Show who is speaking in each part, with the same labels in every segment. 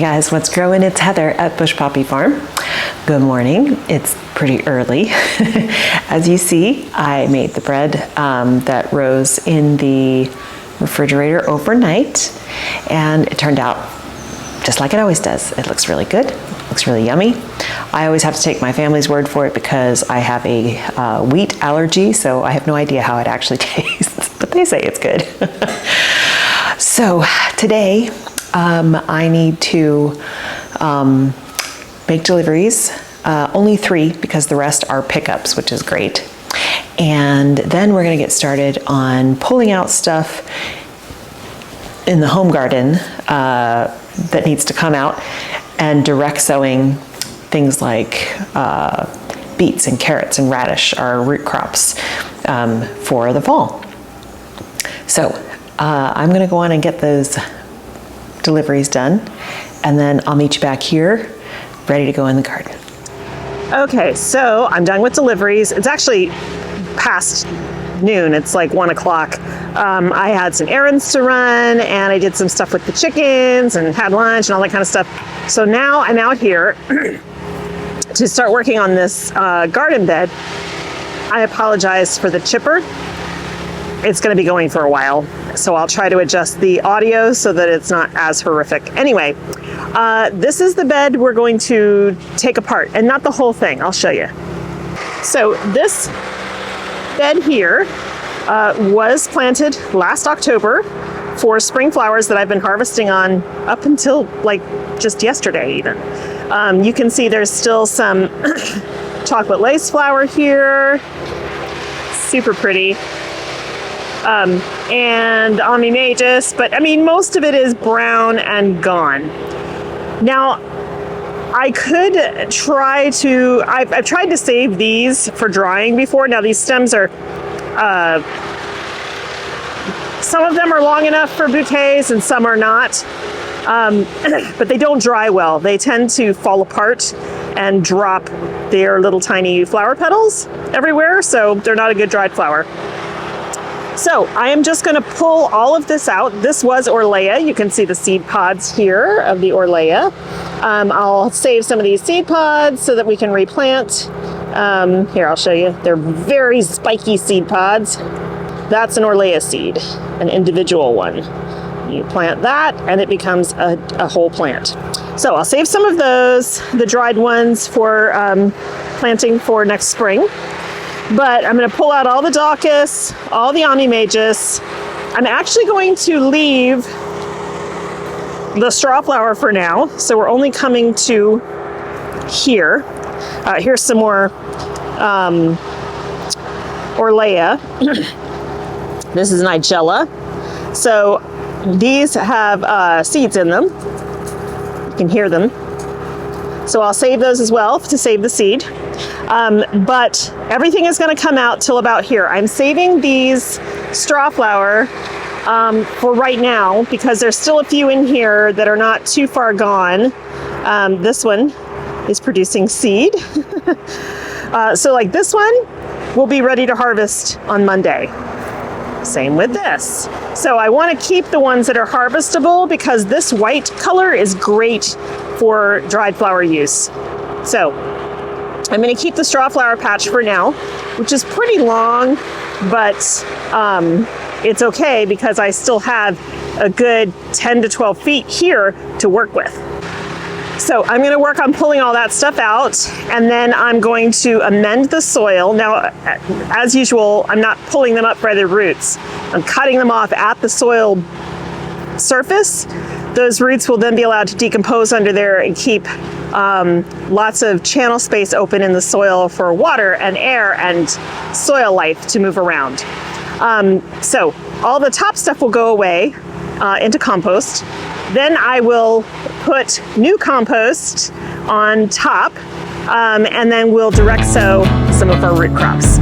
Speaker 1: guys, what's growing? It's Heather at Bush Poppy Farm. Good morning. It's pretty early. As you see, I made the bread that rose in the refrigerator overnight, and it turned out just like it always does. It looks really good. It looks really yummy. I always have to take my family's word for it because I have a wheat allergy, so I have no idea how it actually tastes, but they say it's good. So today, I need to make deliveries, only 3 because the rest are pickups, which is great. And then we're gonna get started on pulling out stuff in the home garden that needs to come out and direct sowing things like beets and carrots and radish, our root crops for the fall. So I'm gonna go on and get those deliveries done, and then I'll meet you back here ready to go in the garden. Okay, so I'm done with deliveries. It's actually past noon. It's like 1 o'clock. I had some errands to run, and I did some stuff with the chickens and had lunch and all that kind of stuff. So now I'm out here to start working on this garden bed. I apologize for the chipper. It's going to be going for a while, so I'll try to adjust the audio so that it's not as horrific. Anyway, this is the bed we're going to take apart, and not the whole thing. I'll show you. So this bed here was planted last October for spring flowers that I've been harvesting on up until like just yesterday even. You can see there's still some chocolate lace flower here, super pretty. And Magus, but I mean, most of it is brown and gone. Now, I could try to, I've tried to save these for drying before. Now these stems are, some of them are long enough for bouquets and some are not, but they don't dry well. They tend to fall apart and drop their little tiny flower petals everywhere, so they're not a good dried flower. So I am just going to pull all of this out. This was Orlea. You can see the seed pods here of the Orlea. I'll save some of these seed pods so that we can replant. Here, I'll show you. They're very spiky seed pods. That's an Orlea seed, an individual one. You plant that and it becomes a whole plant. So I'll save some of those, the dried ones, for planting for next spring. But I'm going to pull out all the Daucus, all the Magus. I'm actually going to leave the straw flower for now, so we're only coming to here. Here's some more Orlea. This is Nigella. So these have seeds in them. You can hear them. So I'll save those as well to save the seed. But everything is going to come out till about here. I'm saving these straw flower for right now because there's still a few in here that are not too far gone. This one is producing seed. So like this one will be ready to harvest on Monday. Same with this. So I want to keep the ones that are harvestable because this white color is great for dried flower use. So I'm going to keep the straw flower patch for now, which is pretty long, but it's okay because I still have a good 10 to 12 feet here to work with. So I'm going to work on pulling all that stuff out, and then I'm going to amend the soil. Now, as usual, I'm not pulling them up by the roots. I'm cutting them off at the soil surface. Those roots will then be allowed to decompose under there and keep lots of channel space open in the soil for water and air and soil life to move around. So all the top stuff will go away into compost. Then I will put new compost on top, and then we'll direct sow some of our root crops.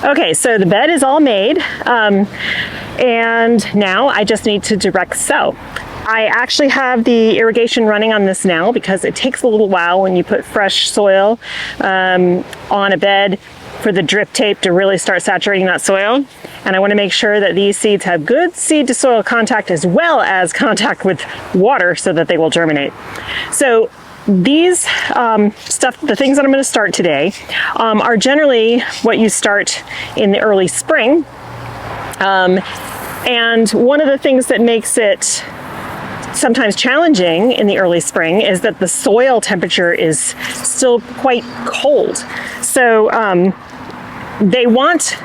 Speaker 1: Okay, so the bed is all made, and now I just need to direct sow. I actually have the irrigation running on this now because it takes a little while when you put fresh soil on a bed for the drip tape to really start saturating that soil. And I want to make sure that these seeds have good seed to soil contact as well as contact with water so that they will germinate. So these the things that I'm going to start today are generally what you start in the early spring. And one of the things that makes it sometimes challenging in the early spring is that the soil temperature is still quite cold. So they want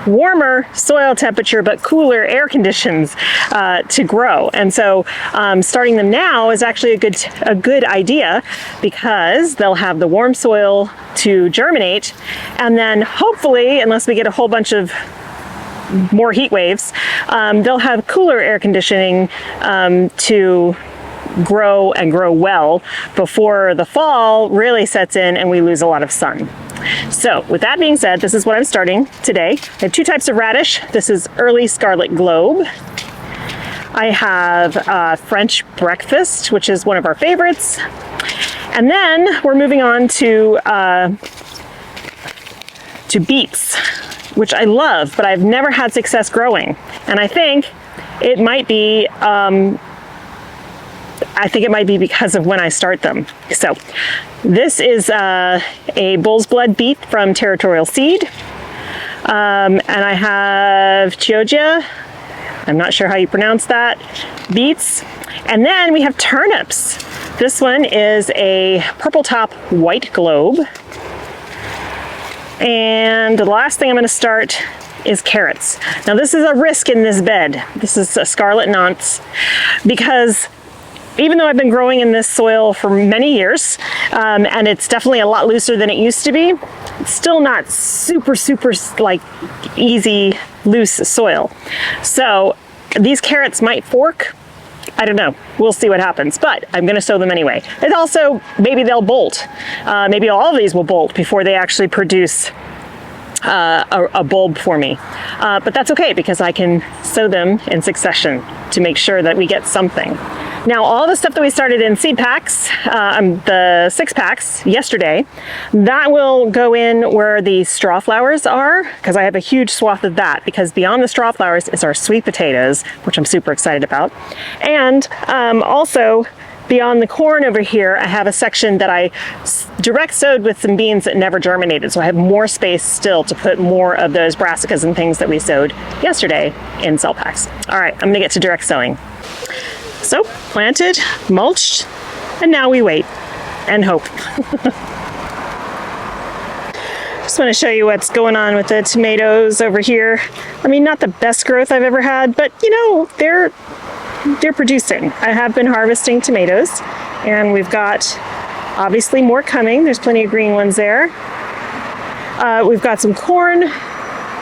Speaker 1: warmer soil temperature but cooler air conditions to grow. And so starting them now is actually a good idea because they'll have the warm soil to germinate, and then hopefully, unless we get a whole bunch of more heat waves, they'll have cooler air conditioning to grow and grow well before the fall really sets in and we lose a lot of sun. So with that being said, this is what I'm starting today. I have two types of radish. This is early scarlet globe. I have French breakfast, which is one of our favorites. And then we're moving on to beets, which I love, but I've never had success growing. And I think it might be because of when I start them. So this is a bull's blood beet from Territorial Seed. And I have Chioggia, I'm not sure how you pronounce that, beets. And then we have turnips. This one is a purple top white globe. And the last thing I'm going to start is carrots. Now this is a risk in this bed. This is a scarlet nonce because even though I've been growing in this soil for many years, and it's definitely a lot looser than it used to be, it's still not super like easy loose soil. So these carrots might fork. I don't know. We'll see what happens, but I'm going to sow them anyway. And also, maybe they'll bolt. Maybe all of these will bolt before they actually produce a bulb for me. But that's okay because I can sow them in succession to make sure that we get something. Now, all the stuff that we started in seed packs, the 6 packs yesterday, that will go in where the straw flowers are, because I have a huge swath of that, because beyond the straw flowers is our sweet potatoes, which I'm super excited about. And also, beyond the corn over here, I have a section that I direct sowed with some beans that never germinated. So I have more space still to put more of those brassicas and things that we sowed yesterday in cell packs. All right, I'm gonna get to direct sowing. So planted, mulched, and now we wait and hope. Just want to show you what's going on with the tomatoes over here. I mean, not the best growth I've ever had, but you know, they're producing. I have been harvesting tomatoes, and we've got obviously more coming. There's plenty of green ones there. We've got some corn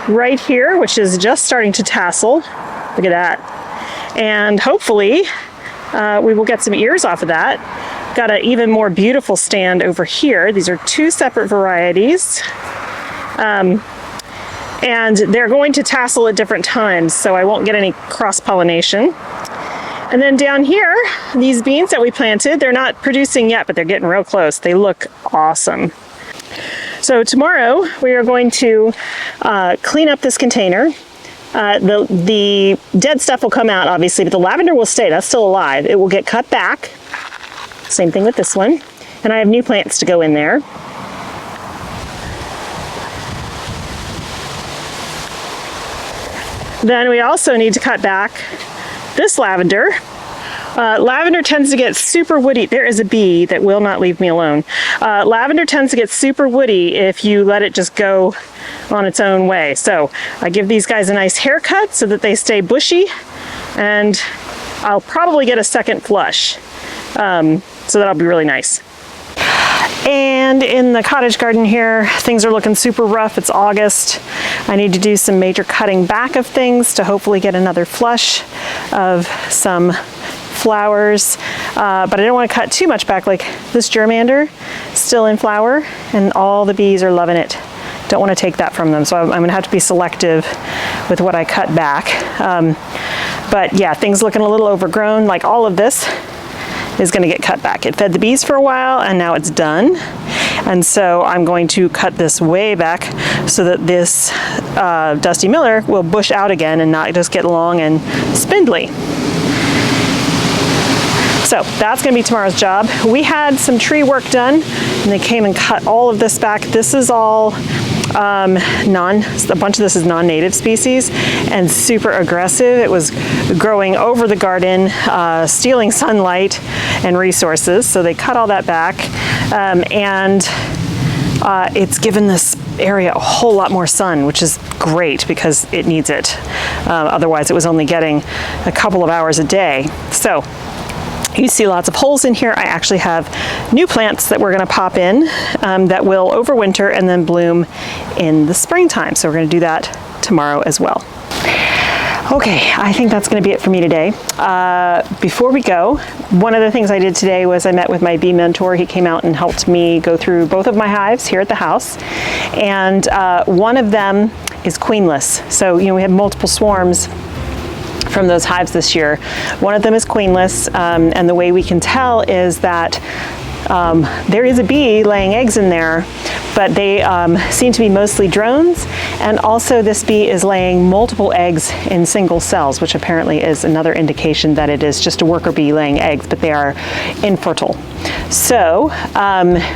Speaker 1: right here, which is just starting to tassel. Look at that. And hopefully we will get some ears off of that. Got an even more beautiful stand over here. These are 2 separate varieties. And they're going to tassel at different times, so I won't get any cross-pollination. And then down here, these beans that we planted, they're not producing yet, but they're getting real close. They look awesome. So tomorrow we are going to clean up this container. The dead stuff will come out, obviously, but the lavender will stay. That's still alive. It will get cut back. Same thing with this one. And I have new plants to go in there. Then we also need to cut back this lavender. Lavender tends to get super woody. There is a bee that will not leave me alone. Lavender tends to get super woody if you let it just go on its own way. So I give these guys a nice haircut so that they stay bushy, and I'll probably get a second flush. So that'll be really nice. And in the cottage garden here, things are looking super rough. It's August. I need to do some major cutting back of things to hopefully get another flush of some flowers. But I don't want to cut too much back. Like this germander, still in flower, and all the bees are loving it. Don't want to take that from them. So I'm going to have to be selective with what I cut back. But yeah, things looking a little overgrown. Like all of this is going to get cut back. It fed the bees for a while and now it's done. And so I'm going to cut this way back so that this Dusty Miller will bush out again and not just get long and spindly. So that's going to be tomorrow's job. We had some tree work done and they came and cut all of this back. This is all a bunch of this is non-native species and super aggressive. It was growing over the garden, stealing sunlight and resources. So they cut all that back, and it's given this area a whole lot more sun, which is great because it needs it. Otherwise, it was only getting a couple of hours a day. So you see lots of holes in here. I actually have new plants that we're going to pop in that will overwinter and then bloom in the springtime. So we're going to do that tomorrow as well. Okay, I think that's going to be it for me today. Before we go, one of the things I did today was I met with my bee mentor. He came out and helped me go through both of my hives here at the house. And one of them is queenless. So, we have multiple swarms from those hives this year. One of them is queenless, and the way we can tell is that there is a bee laying eggs in there, but they seem to be mostly drones, and also this bee is laying multiple eggs in single cells, which apparently is another indication that it is just a worker bee laying eggs, but they are infertile. So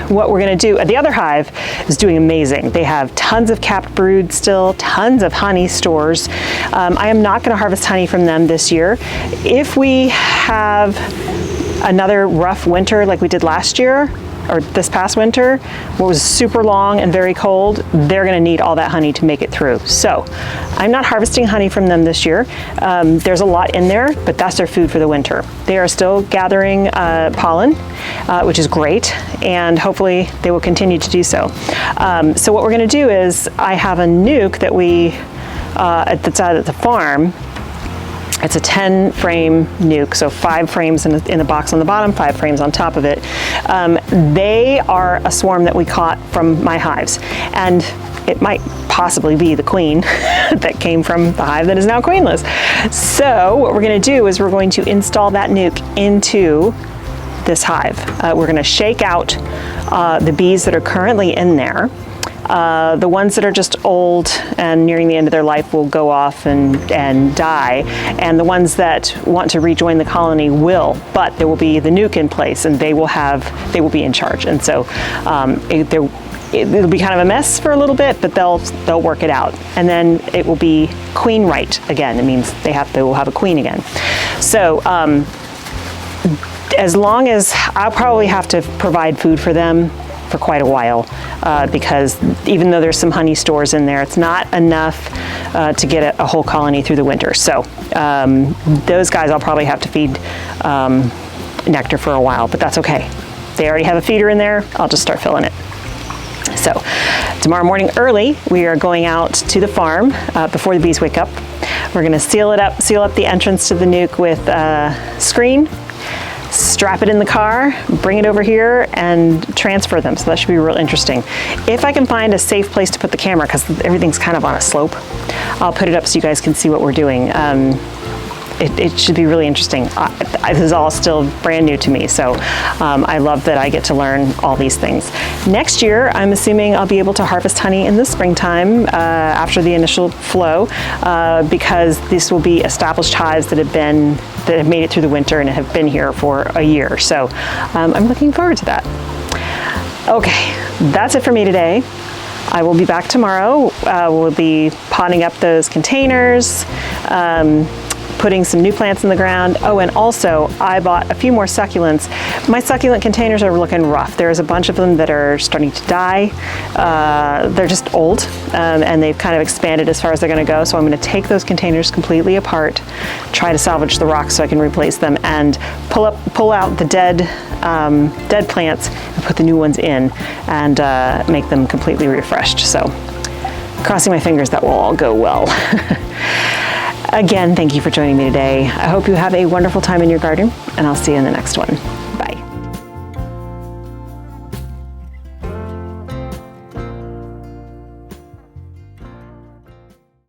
Speaker 1: what we're going to do, the other hive is doing amazing. They have tons of capped brood still, tons of honey stores. I am not going to harvest honey from them this year. If we have another rough winter like we did last year, or this past winter, what was super long and very cold, they're going to need all that honey to make it through. So I'm not harvesting honey from them this year. There's a lot in there, but that's their food for the winter. They are still gathering pollen, which is great, and hopefully they will continue to do so. So what we're going to do is I have a nuke that that's out at the farm. It's a 10 frame nuke, so 5 frames in the box on the bottom, 5 frames on top of it. They are a swarm that we caught from my hives, and it might possibly be the queen that came from the hive that is now queenless. So what we're going to do is we're going to install that nuke into this hive. We're going to shake out the bees that are currently in there. The ones that are just old and nearing the end of their life will go off and die, and the ones that want to rejoin the colony will, but there will be the nuke in place, and they will be in charge. And so it'll be kind of a mess for a little bit, but they'll work it out, and then it will be queen right again. It means they will have a queen again. So as long as I'll probably have to provide food for them for quite a while, because even though there's some honey stores in there, it's not enough to get a whole colony through the winter. So those guys I'll probably have to feed nectar for a while, but that's okay. They already have a feeder in there. I'll just start filling it. So tomorrow morning early, we are going out to the farm before the bees wake up. We're going to seal up the entrance to the nuke with screen, strap it in the car, bring it over here, and transfer them. So that should be real interesting. If I can find a safe place to put the camera, because everything's kind of on a slope, I'll put it up so you guys can see what we're doing. It should be really interesting. This is all still brand new to me, so I love that I get to learn all these things. Next year, I'm assuming I'll be able to harvest honey in the springtime after the initial flow, because this will be established hives that have made it through the winter and have been here for a year. So I'm looking forward to that. Okay, that's it for me today. I will be back tomorrow. We'll be potting up those containers, putting some new plants in the ground. Oh, and also I bought a few more succulents. My succulent containers are looking rough. There's a bunch of them that are starting to die. They're just old, and they've kind of expanded as far as they're gonna go. So I'm gonna take those containers completely apart, try to salvage the rocks so I can replace them, and pull out the dead plants and put the new ones in, and make them completely refreshed. So crossing my fingers that will all go well. Again, thank you for joining me today. I hope you have a wonderful time in your garden, and I'll see you in the next one.